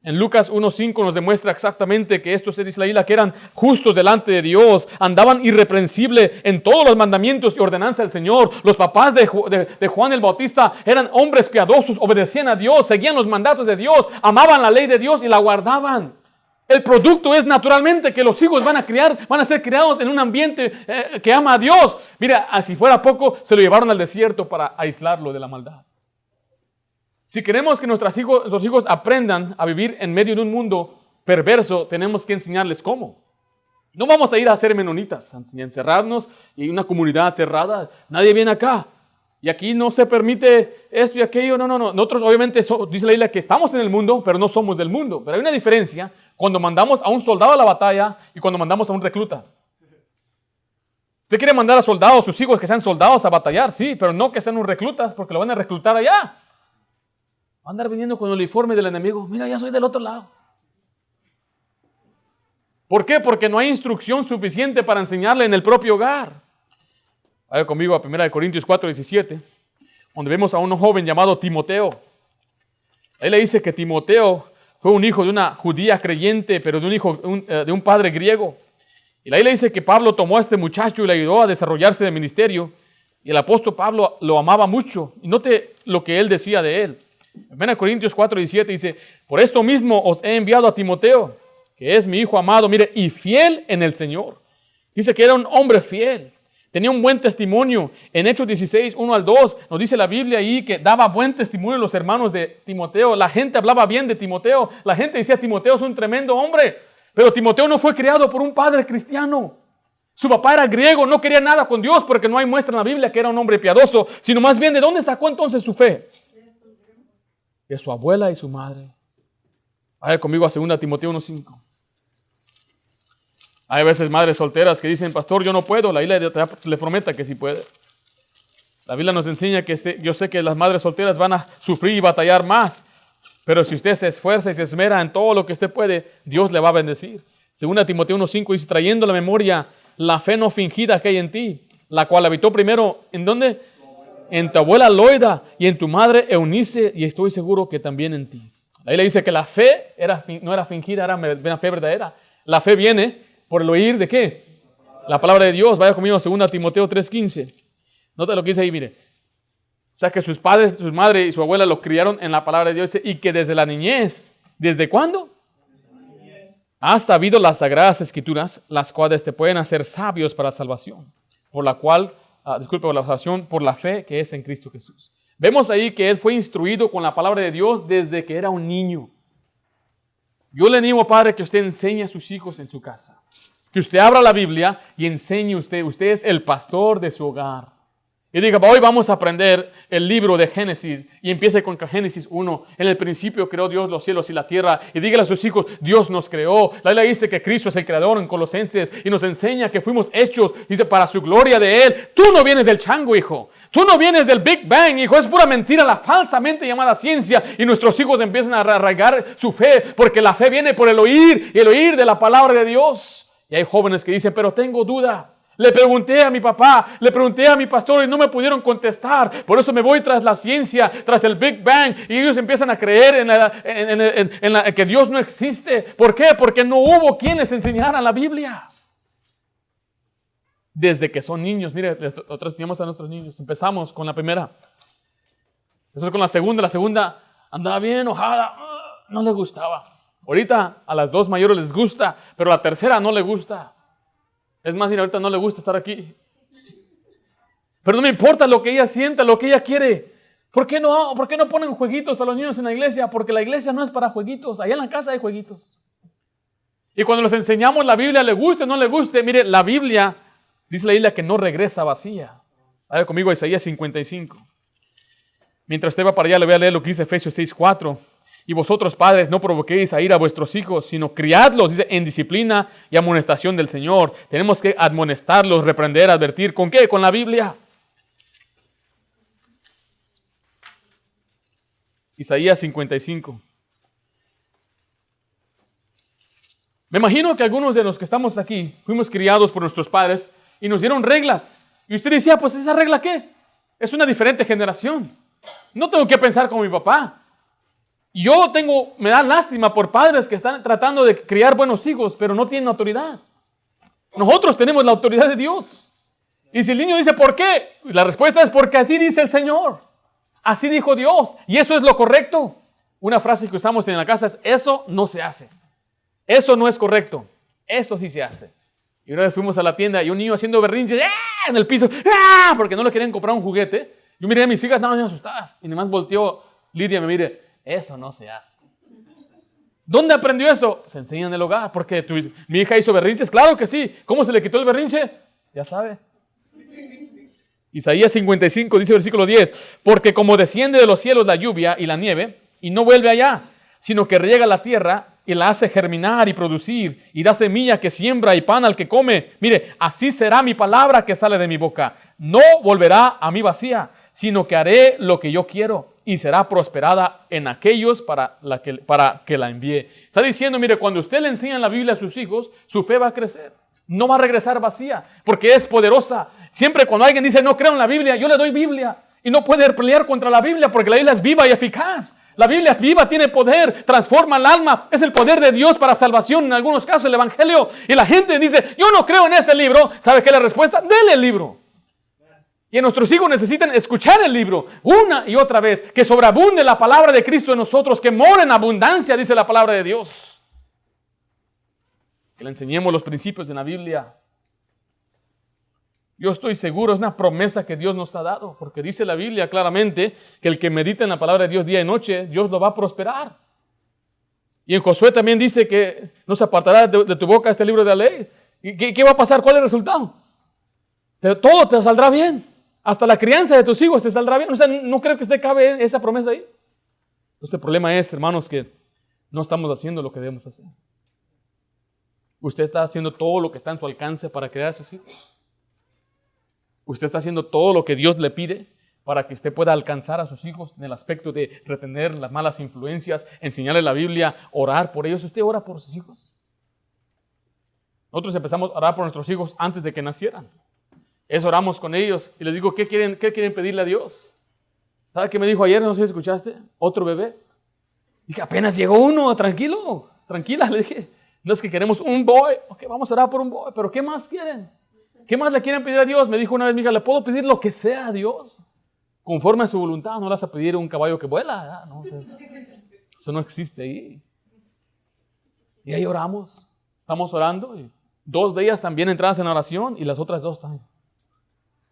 En Lucas 1:5 nos demuestra exactamente que estos israelitas que eran justos delante de Dios, andaban irreprensibles en todos los mandamientos y ordenanzas del Señor. Los papás de Juan el Bautista eran hombres piadosos, obedecían a Dios, seguían los mandatos de Dios, amaban la ley de Dios y la guardaban. El producto es naturalmente que los hijos van a ser criados en un ambiente que ama a Dios. Mira, si fuera poco, se lo llevaron al desierto para aislarlo de la maldad. Si queremos que nuestros hijos aprendan a vivir en medio de un mundo perverso, tenemos que enseñarles cómo. No vamos a ir a ser menonitas, a encerrarnos y una comunidad cerrada. Nadie viene acá. Y aquí no se permite esto y aquello. No. Nosotros obviamente, dice la Biblia, que estamos en el mundo, pero no somos del mundo. Pero hay una diferencia cuando mandamos a un soldado a la batalla y cuando mandamos a un recluta. Usted quiere mandar a soldados, sus hijos que sean soldados a batallar, sí, pero no que sean unos reclutas porque lo van a reclutar allá. Va a andar viniendo con el uniforme del enemigo. Mira, ya soy del otro lado. ¿Por qué? Porque no hay instrucción suficiente para enseñarle en el propio hogar. Vaya conmigo a 1 Corintios 4:17, donde vemos a un joven llamado Timoteo. Ahí le dice que Timoteo fue un hijo de una judía creyente, pero de un padre griego. Y ahí le dice que Pablo tomó a este muchacho y le ayudó a desarrollarse de ministerio. Y el apóstol Pablo lo amaba mucho. Y note lo que él decía de él. 1 Corintios 4:17 dice, por esto mismo os he enviado a Timoteo, que es mi hijo amado, mire, y fiel en el Señor. Dice que era un hombre fiel, tenía un buen testimonio. En Hechos 16:1-2 nos dice la Biblia ahí que daba buen testimonio a los hermanos de Timoteo. La gente hablaba bien de Timoteo, la gente decía, Timoteo es un tremendo hombre. Pero Timoteo no fue criado por un padre cristiano. Su papá era griego, no quería nada con Dios porque no hay muestra en la Biblia que era un hombre piadoso, sino más bien de dónde sacó entonces su fe. De su abuela y su madre. Vaya conmigo a 2 Timoteo 1:5. Hay veces madres solteras que dicen, pastor, yo no puedo. La Biblia le promete que sí puede. La Biblia nos enseña que yo sé que las madres solteras van a sufrir y batallar más, pero si usted se esfuerza y se esmera en todo lo que usted puede, Dios le va a bendecir. 2 Timoteo 1:5 dice, trayendo a la memoria la fe no fingida que hay en ti, la cual habitó primero, ¿en dónde? En tu abuela Loida y en tu madre Eunice, y estoy seguro que también en ti. Ahí le dice que la fe no era fingida, era una fe verdadera. La fe viene por el oír ¿de qué? La palabra de Dios. Vaya conmigo a 2 Timoteo 3:15. Nota lo que dice ahí, mire. O sea que sus padres, su madre y su abuela lo criaron en la palabra de Dios y que desde la niñez, ¿desde cuándo? Has sabido las sagradas escrituras, las cuales te pueden hacer sabios para la salvación, por la salvación por la fe que es en Cristo Jesús. Vemos ahí que él fue instruido con la palabra de Dios desde que era un niño. Yo le animo, padre, que usted enseñe a sus hijos en su casa. Que usted abra la Biblia y enseñe usted. Usted es el pastor de su hogar. Y diga, hoy vamos a aprender el libro de Génesis. Y empiece con Génesis 1. En el principio creó Dios los cielos y la tierra. Y dígale a sus hijos, Dios nos creó. La Biblia dice que Cristo es el creador en Colosenses. Y nos enseña que fuimos hechos, dice, para su gloria de Él. Tú no vienes del chango, hijo. Tú no vienes del Big Bang, hijo. Es pura mentira, la falsamente llamada ciencia. Y nuestros hijos empiezan a arraigar su fe. Porque la fe viene por el oír. Y el oír de la palabra de Dios. Y hay jóvenes que dicen, pero tengo duda. Le pregunté a mi papá, le pregunté a mi pastor y no me pudieron contestar. Por eso me voy tras la ciencia, tras el Big Bang. Y ellos empiezan a creer en que Dios no existe. ¿Por qué? Porque no hubo quien les enseñara la Biblia. Desde que son niños. Mire, nosotros enseñamos a nuestros niños. Empezamos con la primera. Después con la segunda andaba bien enojada. No le gustaba. Ahorita a las dos mayores les gusta, pero a la tercera no le gusta. Es más, ahorita no le gusta estar aquí. Pero no me importa lo que ella sienta, lo que ella quiere. ¿Por qué no ponen jueguitos para los niños en la iglesia? Porque la iglesia no es para jueguitos. Allá en la casa hay jueguitos. Y cuando les enseñamos la Biblia, le guste o no le guste, mire, la Biblia, dice la Biblia que no regresa vacía. Vaya conmigo a Isaías 55. Mientras usted va para allá, le voy a leer lo que dice Efesios 6:4. Y vosotros, padres, no provoquéis a ir a vuestros hijos, sino criadlos, dice, en disciplina y amonestación del Señor. Tenemos que admonestarlos, reprender, advertir. ¿Con qué? Con la Biblia. Isaías 55. Me imagino que algunos de los que estamos aquí fuimos criados por nuestros padres y nos dieron reglas. Y usted decía, pues ¿esa regla qué? Es una diferente generación. No tengo que pensar como mi papá. Me da lástima por padres que están tratando de criar buenos hijos, pero no tienen autoridad. Nosotros tenemos la autoridad de Dios. Y si el niño dice, ¿por qué? La respuesta es porque así dice el Señor. Así dijo Dios. Y eso es lo correcto. Una frase que usamos en la casa es, eso no se hace. Eso no es correcto. Eso sí se hace. Y una vez fuimos a la tienda y un niño haciendo berrinches en el piso, porque no le querían comprar un juguete. Yo miré a mis hijas, estaban asustadas. Y nomás volteó Lidia y me mire, eso no se hace. ¿Dónde aprendió eso? Se enseña en el hogar. Porque mi hija hizo berrinches. Claro que sí. ¿Cómo se le quitó el berrinche? Ya sabe. Isaías 55 dice versículo 10. Porque como desciende de los cielos la lluvia y la nieve, y no vuelve allá, sino que riega la tierra y la hace germinar y producir, y da semilla que siembra y pan al que come. Mire, así será mi palabra que sale de mi boca. No volverá a mí vacía, sino que haré lo que yo quiero, y será prosperada en aquellos para que la envíe. Está diciendo, mire, cuando usted le enseña la Biblia a sus hijos, su fe va a crecer. No va a regresar vacía, porque es poderosa. Siempre cuando alguien dice, no creo en la Biblia, yo le doy Biblia. Y no puede pelear contra la Biblia, porque la Biblia es viva y eficaz. La Biblia es viva, tiene poder, transforma el alma. Es el poder de Dios para salvación, en algunos casos el Evangelio. Y la gente dice, yo no creo en ese libro. ¿Sabe qué es la respuesta? Dele el libro. Y nuestros hijos necesitan escuchar el libro una y otra vez. Que sobreabunde la palabra de Cristo en nosotros. Que mora en abundancia, dice la palabra de Dios. Que le enseñemos los principios de la Biblia. Yo estoy seguro, es una promesa que Dios nos ha dado. Porque dice la Biblia claramente que el que medita en la palabra de Dios día y noche, Dios lo va a prosperar. Y en Josué también dice que no se apartará de tu boca este libro de la ley. ¿Y qué va a pasar? ¿Cuál es el resultado? Todo te saldrá bien. Hasta la crianza de tus hijos te saldrá bien. O sea, no creo que cabe esa promesa ahí. Entonces el problema es, hermanos, que no estamos haciendo lo que debemos hacer. Usted está haciendo todo lo que está en su alcance para criar a sus hijos. Usted está haciendo todo lo que Dios le pide para que usted pueda alcanzar a sus hijos en el aspecto de retener las malas influencias, enseñarles la Biblia, orar por ellos. ¿Usted ora por sus hijos? Nosotros empezamos a orar por nuestros hijos antes de que nacieran. Oramos con ellos y les digo, ¿qué quieren pedirle a Dios? ¿Sabe qué me dijo ayer? No sé si escuchaste. Otro bebé. Dije, apenas llegó uno, tranquila, le dije. No es que queremos un boy. Ok, vamos a orar por un boy, pero ¿qué más quieren? ¿Qué más le quieren pedir a Dios? Me dijo una vez mi hija, ¿le puedo pedir lo que sea a Dios? Conforme a su voluntad, no le vas a pedir un caballo que vuela. No, eso no existe ahí. Y ahí oramos, estamos orando. Y 2 de ellas también entradas en oración y las otras 2 también.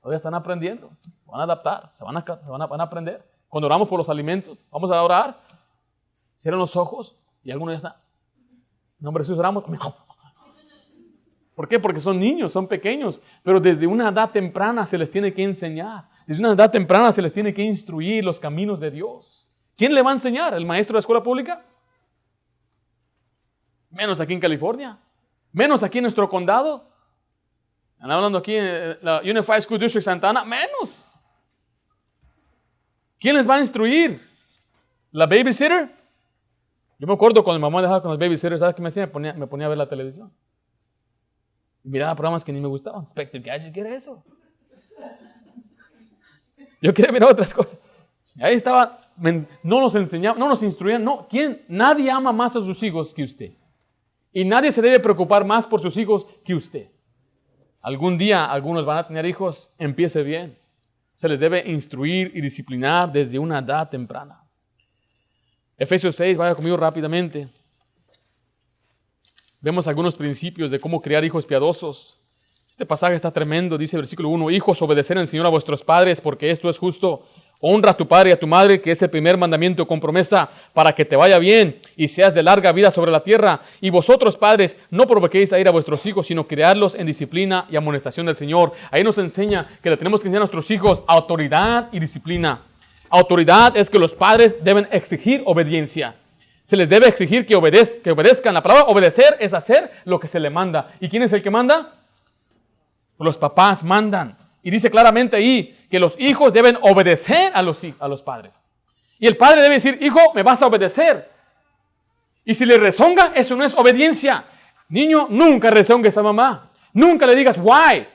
Todavía están aprendiendo, se van a adaptar, van a aprender. Cuando oramos por los alimentos, vamos a orar, cierran los ojos y algunos ya están. En nombre de Jesús oramos. ¿Por qué? Porque son niños, son pequeños, pero desde una edad temprana se les tiene que enseñar. Desde una edad temprana se les tiene que instruir los caminos de Dios. ¿Quién le va a enseñar? ¿El maestro de la escuela pública? Menos aquí en California, menos aquí en nuestro condado. Están hablando aquí en la Unified School District Santa Ana, menos. ¿Quién les va a instruir? ¿La babysitter? Yo me acuerdo cuando mi mamá dejaba con los babysitters, ¿sabes qué me hacía? Me ponía a ver la televisión. Y miraba programas que ni me gustaban. Spectre Gadget, ¿qué era eso? Yo quería mirar otras cosas. Y ahí estaba, no nos enseñaban, no nos instruían. No, ¿quién? Nadie ama más a sus hijos que usted. Y nadie se debe preocupar más por sus hijos que usted. Algún día algunos van a tener hijos, empiece bien. Se les debe instruir y disciplinar desde una edad temprana. Efesios 6, vaya conmigo rápidamente. Vemos algunos principios de cómo criar hijos piadosos. Este pasaje está tremendo, dice el versículo 1, hijos, obedecer al Señor a vuestros padres, porque esto es justo. Honra a tu padre y a tu madre, que es el primer mandamiento con promesa, para que te vaya bien y seas de larga vida sobre la tierra. Y vosotros, padres, no provoquéis a ir a vuestros hijos, sino criarlos en disciplina y amonestación del Señor. Ahí nos enseña que le tenemos que enseñar a nuestros hijos autoridad y disciplina. Autoridad es que los padres deben exigir obediencia. Se les debe exigir que obedezcan. La palabra obedecer es hacer lo que se le manda. ¿Y quién es el que manda? Los papás mandan. Y dice claramente ahí que los hijos deben obedecer a los padres. Y el padre debe decir, hijo, me vas a obedecer. Y si le rezonga, eso no es obediencia. Niño, nunca rezongues a mamá. Nunca le digas, why.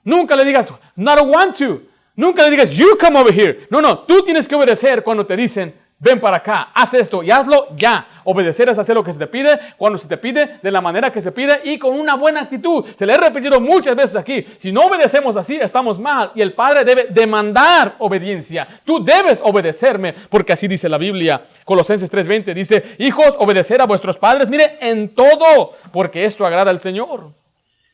Nunca le digas, not want to. Nunca le digas, you come over here. No, tú tienes que obedecer cuando te dicen, ven para acá, haz esto y hazlo ya. Obedecer es hacer lo que se te pide, cuando se te pide, de la manera que se pide y con una buena actitud. Se le he repetido muchas veces aquí. Si no obedecemos así, estamos mal. Y el padre debe demandar obediencia. Tú debes obedecerme, porque así dice la Biblia. Colosenses 3:20 dice, hijos, obedecer a vuestros padres, mire, en todo, porque esto agrada al Señor.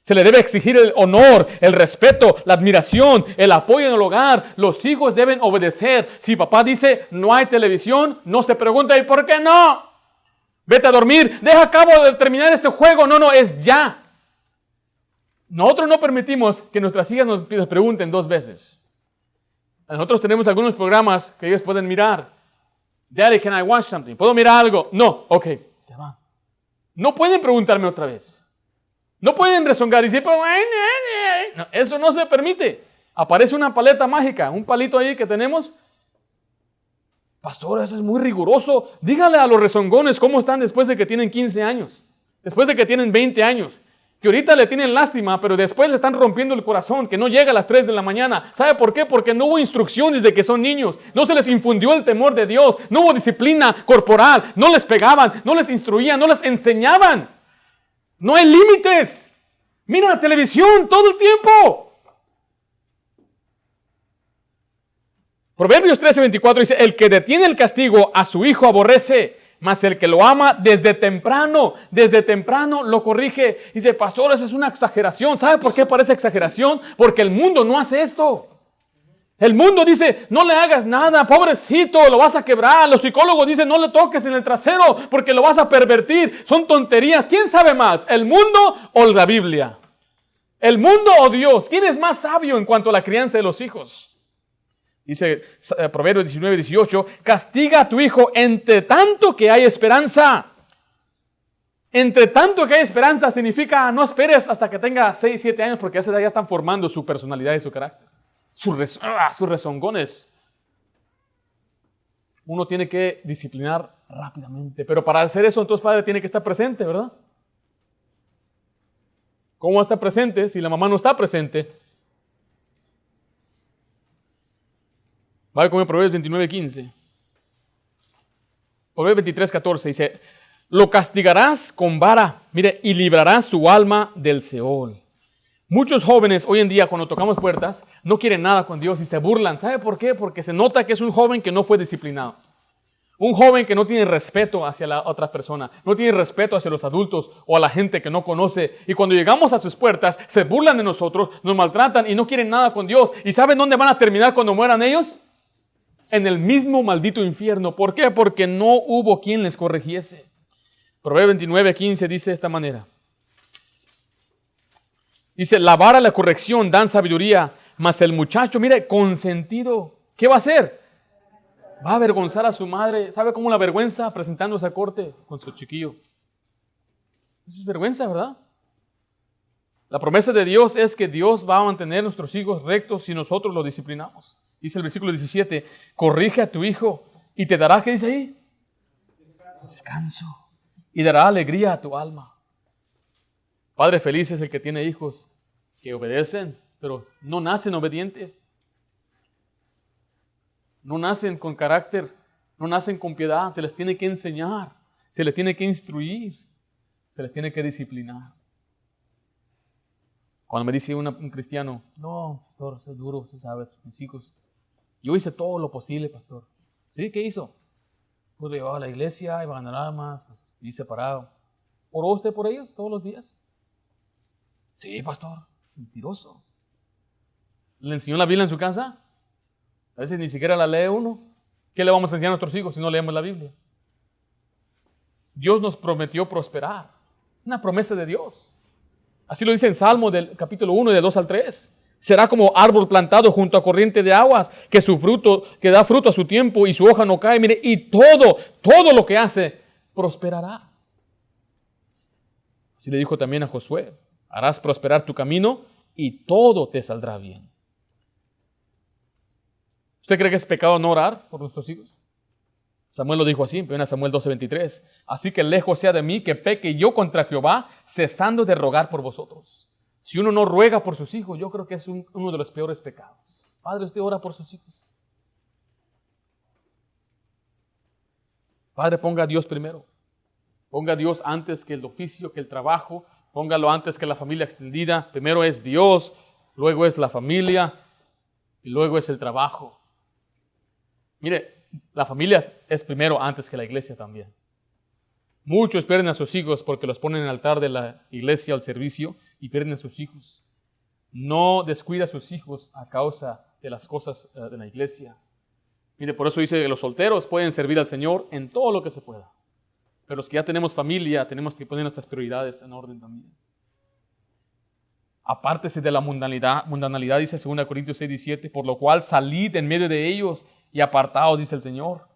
Se le debe exigir el honor, el respeto, la admiración, el apoyo en el hogar. Los hijos deben obedecer. Si papá dice no hay televisión, no se pregunta ¿y por qué no? Vete a dormir, deja a cabo de terminar este juego. No, es ya. Nosotros no permitimos que nuestras hijas nos pregunten 2 veces. Nosotros tenemos algunos programas que ellos pueden mirar. Daddy, can I watch something? ¿Puedo mirar algo? No, ok, se va. No pueden preguntarme otra vez. No pueden rezongar y decir, no, eso no se permite. Aparece una paleta mágica, un palito ahí que tenemos. Pastor, eso es muy riguroso. Dígale a los rezongones cómo están después de que tienen 15 años, después de que tienen 20 años, que ahorita le tienen lástima, pero después le están rompiendo el corazón, que no llega a las 3 de la mañana. ¿Sabe por qué? Porque no hubo instrucción desde que son niños. No se les infundió el temor de Dios. No hubo disciplina corporal. No les pegaban, no les instruían, no les enseñaban. No hay límites. Mira la televisión todo el tiempo. Proverbios 13:24 dice, el que detiene el castigo a su hijo aborrece, mas el que lo ama desde temprano lo corrige. Dice, pastor, esa es una exageración. ¿Sabe por qué parece exageración? Porque el mundo no hace esto. El mundo dice, no le hagas nada, pobrecito, lo vas a quebrar. Los psicólogos dicen, no le toques en el trasero porque lo vas a pervertir. Son tonterías. ¿Quién sabe más? ¿El mundo o la Biblia? ¿El mundo o Dios? ¿Quién es más sabio en cuanto a la crianza de los hijos? Dice Proverbios 19:18, castiga a tu hijo entre tanto que hay esperanza. Entre tanto que hay esperanza significa no esperes hasta que tenga 6, 7 años porque a esa edad ya están formando su personalidad y su carácter. Sus rezongones. Uno tiene que disciplinar rápidamente. Pero para hacer eso, entonces padre tiene que estar presente, ¿verdad? ¿Cómo va a estar presente si la mamá no está presente? Vaya conmigo Proverbios 29:15. Proverbios 23:14 dice, lo castigarás con vara, mire, y librarás su alma del Seol. Muchos jóvenes hoy en día cuando tocamos puertas no quieren nada con Dios y se burlan. ¿Sabe por qué? Porque se nota que es un joven que no fue disciplinado. Un joven que no tiene respeto hacia la otra persona, no tiene respeto hacia los adultos o a la gente que no conoce. Y cuando llegamos a sus puertas, se burlan de nosotros, nos maltratan y no quieren nada con Dios. ¿Y saben dónde van a terminar cuando mueran ellos? En el mismo maldito infierno. ¿Por qué? Porque no hubo quien les corrigiese. Proverbios 29:15 dice de esta manera. Dice, la vara y la corrección dan sabiduría, mas el muchacho, mire, consentido, ¿qué va a hacer? Va a avergonzar a su madre. ¿Sabe cómo la vergüenza presentándose a corte con su chiquillo? Eso es vergüenza, ¿verdad? La promesa de Dios es que Dios va a mantener a nuestros hijos rectos si nosotros los disciplinamos. Dice el versículo 17, corrige a tu hijo y te dará, ¿qué dice ahí? Descanso. Y dará alegría a tu alma. Padre feliz es el que tiene hijos que obedecen, pero no nacen obedientes. No nacen con carácter, no nacen con piedad. Se les tiene que enseñar, se les tiene que instruir, se les tiene que disciplinar. Cuando me dice un cristiano, no, pastor, eso es duro, usted sabe, mis hijos. Yo hice todo lo posible, pastor. ¿Sí? ¿Qué hizo? Pues lo llevaba a la iglesia, iba a ganar almas, pues, y separado. ¿Oró usted por ellos todos los días? Sí, pastor, mentiroso. ¿Le enseñó la Biblia en su casa? A veces ni siquiera la lee uno. ¿Qué le vamos a enseñar a nuestros hijos si no leemos la Biblia? Dios nos prometió prosperar. Una promesa de Dios. Así lo dice en Salmo del capítulo 1, de 2 al 3. Será como árbol plantado junto a corriente de aguas, que da fruto a su tiempo y su hoja no cae. Mire, y todo lo que hace prosperará. Así le dijo también a Josué. Harás prosperar tu camino y todo te saldrá bien. ¿Usted cree que es pecado no orar por nuestros hijos? Samuel lo dijo así, en 1 Samuel 12:23. Así que lejos sea de mí que peque yo contra Jehová, cesando de rogar por vosotros. Si uno no ruega por sus hijos, yo creo que es uno de los peores pecados. Padre, usted ora por sus hijos. Padre, ponga a Dios primero. Ponga a Dios antes que el oficio, que el trabajo. Póngalo antes que la familia extendida. Primero es Dios, luego es la familia y luego es el trabajo. Mire, la familia es primero antes que la iglesia también. Muchos pierden a sus hijos porque los ponen en el altar de la iglesia al servicio y pierden a sus hijos. No descuida a sus hijos a causa de las cosas de la iglesia. Mire, por eso dice que los solteros pueden servir al Señor en todo lo que se pueda. Pero los que ya tenemos familia, tenemos que poner nuestras prioridades en orden también. Apártese de la mundanalidad, dice 2 Corintios 6:17, por lo cual salid en medio de ellos y apartaos, dice el Señor.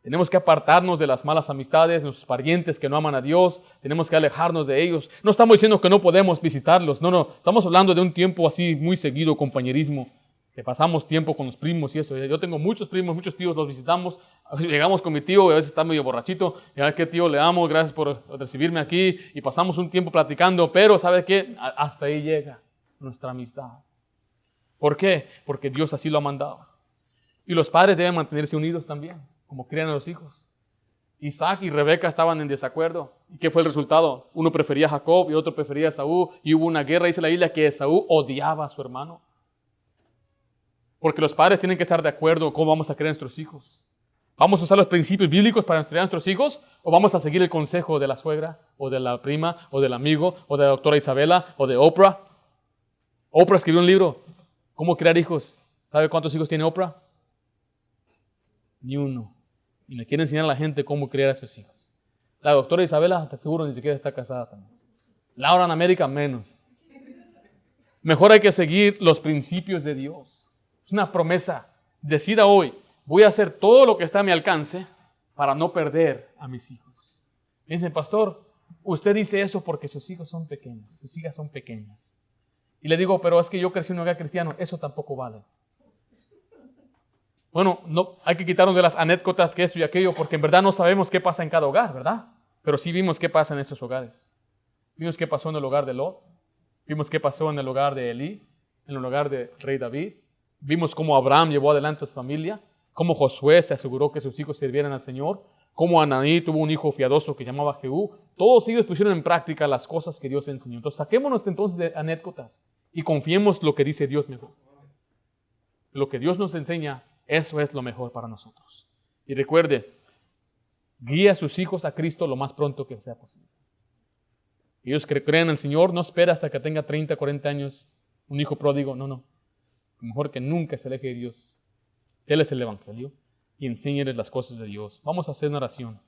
Tenemos que apartarnos de las malas amistades, nuestros parientes que no aman a Dios, tenemos que alejarnos de ellos. No estamos diciendo que no podemos visitarlos, no, estamos hablando de un tiempo así muy seguido, compañerismo, que pasamos tiempo con los primos y eso. Yo tengo muchos primos, muchos tíos, los visitamos, llegamos con mi tío y a veces está medio borrachito, y a ver qué tío le amo, gracias por recibirme aquí, y pasamos un tiempo platicando, pero ¿sabe qué? Hasta ahí llega nuestra amistad. ¿Por qué? Porque Dios así lo ha mandado. Y los padres deben mantenerse unidos también, como crían a los hijos. Isaac y Rebeca estaban en desacuerdo. ¿Y qué fue el resultado? Uno prefería a Jacob y otro prefería a Esaú, y hubo una guerra, dice la Biblia, que Esaú odiaba a su hermano. Porque los padres tienen que estar de acuerdo cómo vamos a criar a nuestros hijos. ¿Vamos a usar los principios bíblicos para criar a nuestros hijos? ¿O vamos a seguir el consejo de la suegra, o de la prima, o del amigo, o de la doctora Isabela, o de Oprah? Oprah escribió un libro, ¿Cómo criar hijos? ¿Sabe cuántos hijos tiene Oprah? Ni uno. Y le quiere enseñar a la gente cómo criar a sus hijos. La doctora Isabela, te aseguro, ni siquiera está casada también. Laura en América, menos. Mejor hay que seguir los principios de Dios. Es una promesa. Decida hoy, voy a hacer todo lo que está a mi alcance para no perder a mis hijos. Me dice, pastor, usted dice eso porque sus hijos son pequeños, sus hijas son pequeñas. Y le digo, pero es que yo crecí en un hogar cristiano, eso tampoco vale. Bueno, no, hay que quitarnos de las anécdotas que esto y aquello, porque en verdad no sabemos qué pasa en cada hogar, ¿verdad? Pero sí vimos qué pasa en esos hogares. Vimos qué pasó en el hogar de Lot, vimos qué pasó en el hogar de Elí, en el hogar de rey David. Vimos cómo Abraham llevó adelante a su familia, cómo Josué se aseguró que sus hijos sirvieran al Señor, cómo Ananí tuvo un hijo fiadoso que llamaba Jehú. Todos ellos pusieron en práctica las cosas que Dios enseñó. Entonces saquémonos entonces de anécdotas y confiemos lo que dice Dios mejor. Lo que Dios nos enseña, eso es lo mejor para nosotros. Y recuerde, guíe a sus hijos a Cristo lo más pronto que sea posible. Ellos que crean en el Señor, no espera hasta que tenga 30, 40 años, un hijo pródigo, no. Mejor que nunca se aleje de Dios. Déles el Evangelio y enséñeles las cosas de Dios. Vamos a hacer una oración.